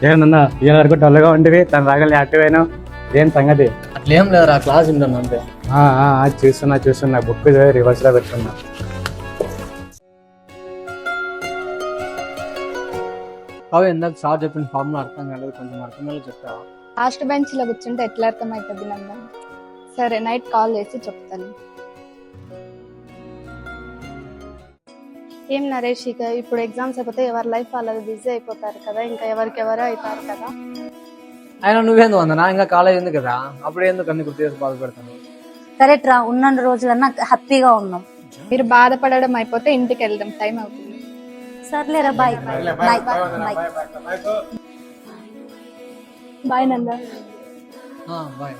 ఏమన్నా ఈయన వరకు డల్గా ఉండివి తను రాగలి యాక్టివ్ అయినా ఏం సంగతి? అట్లేం లేదు, ఆ క్లాస్ ఉంటాను అంతే. చూస్తున్నా బుక్ రివర్స్ లో పెట్టుకున్నా. అవి ఇందాక సార్ చెప్పిన ఫార్ములా అర్థం కాలేదు, కొంచెం అర్థం కాలేదు చెప్తావా? లాస్ట్ బెంచ్ లో కూర్చుంటే ఎట్లా అర్థమవుతుంది నందన్? సరే నైట్ కాల్ చేసి చెప్తాను. ఏం నరేష్, ఇక ఇప్పుడు ఎగ్జామ్స్ అయిపోతే ఎవరి లైఫ్ వాళ్ళది బిజీ అయిపోతారు కదా, ఇంకా ఎవరికెవరో అవుతారు కదా. అయినా నువ్వేందుకు అందనా, ఇంకా కాలేజ్ ఉంది కదా, అప్పుడు ఎందుకు అన్ని గుర్తు చేసి బాధపడతాను. కరెక్ట్ రా, ఉన్న రోజులన్నా హ్యాపీగా ఉన్నాం. మీరు బాధపడడం అయిపోతే ఇంటికి వెళ్దాం, టైం అవుతుంది. సర్లేరా, bye bye bye Nandan. Bye.